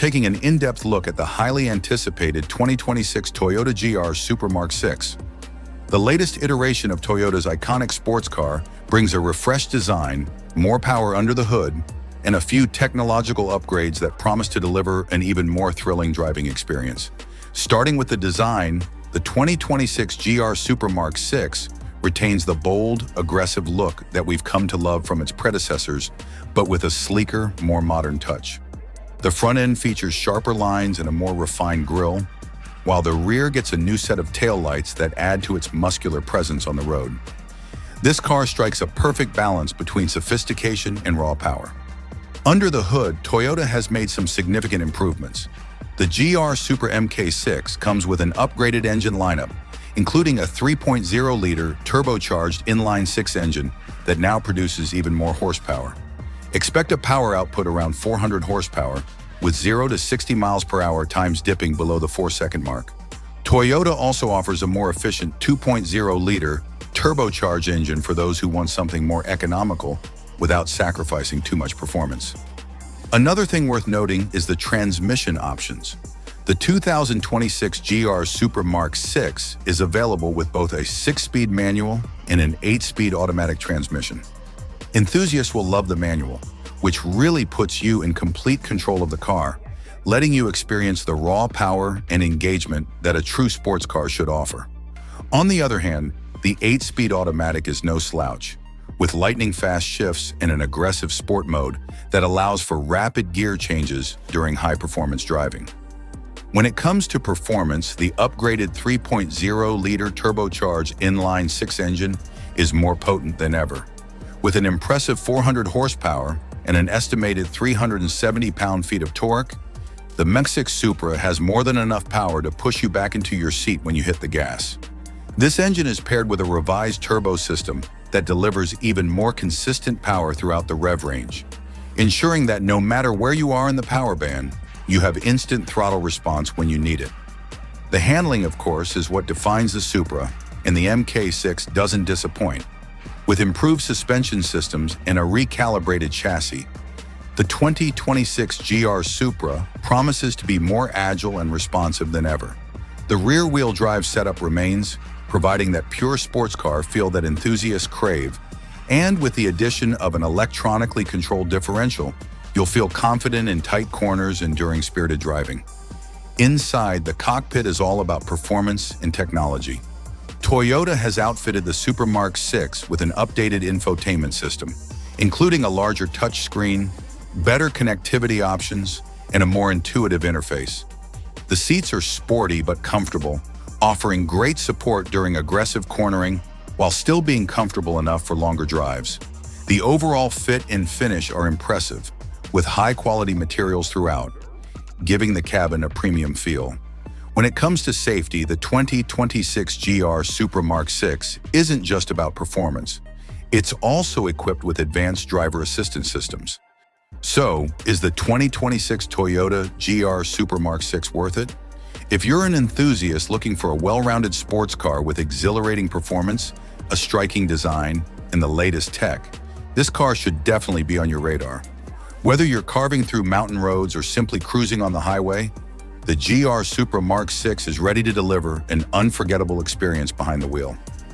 taking an in-depth look at the highly anticipated 2026 Toyota GR Supra MK-5. The latest iteration of Toyota's iconic sports car brings a refreshed design, more power under the hood, and a few technological upgrades that promise to deliver an even more thrilling driving experience. Starting with the design, the 2026 GR Supra MK-5 retains the bold, aggressive look that we've come to love from its predecessors, but with a sleeker, more modern touch. The front end features sharper lines and a more refined grille, while the rear gets a new set of taillights that add to its muscular presence on the road. This car strikes a perfect balance between sophistication and raw power. Under the hood, Toyota has made some significant improvements. The GR Supra MK-5 comes with an upgraded engine lineup, including a 3.0-liter turbocharged inline-six engine that now produces even more horsepower. Expect a power output around 400 horsepower, with 0 to 60 miles per hour times dipping below the 4-second mark. Toyota also offers a more efficient 2.0-liter turbocharged engine for those who want something more economical without sacrificing too much performance. Another thing worth noting is the transmission options. The 2026 GR Supra MK-5 is available with both a 6-speed manual and an 8-speed automatic transmission. Enthusiasts will love the manual, which really puts you in complete control of the car, letting you experience the raw power and engagement that a true sports car should offer. On the other hand, the 8-speed automatic is no slouch, with lightning-fast shifts and an aggressive sport mode that allows for rapid gear changes during high-performance driving. When it comes to performance, the upgraded 3.0-liter turbocharged inline-six engine is more potent than ever. With an impressive 400 horsepower and an estimated 370 pound-feet of torque, the MK-5 Supra has more than enough power to push you back into your seat when you hit the gas. This engine is paired with a revised turbo system that delivers even more consistent power throughout the rev range, ensuring that no matter where you are in the power band, you have instant throttle response when you need it. The handling, of course, is what defines the Supra, and the MK-5 doesn't disappoint. With improved suspension systems and a recalibrated chassis, the 2026 GR Supra promises to be more agile and responsive than ever. The rear-wheel drive setup remains, providing that pure sports car feel that enthusiasts crave, and with the addition of an electronically controlled differential, you'll feel confident in tight corners and during spirited driving. Inside, the cockpit is all about performance and technology. Toyota has outfitted the Supra MK-5 with an updated infotainment system, including a larger touchscreen, better connectivity options, and a more intuitive interface. The seats are sporty but comfortable, offering great support during aggressive cornering while still being comfortable enough for longer drives. The overall fit and finish are impressive, with high-quality materials throughout, giving the cabin a premium feel. When it comes to safety, the 2026 GR Supra MK-5 isn't just about performance. It's also equipped with advanced driver assistance systems. So, is the 2026 Toyota GR Supra MK-5 worth it? If you're an enthusiast looking for a well-rounded sports car with exhilarating performance, a striking design, and the latest tech, this car should definitely be on your radar. Whether you're carving through mountain roads or simply cruising on the highway, the GR Supra MK-5 is ready to deliver an unforgettable experience behind the wheel.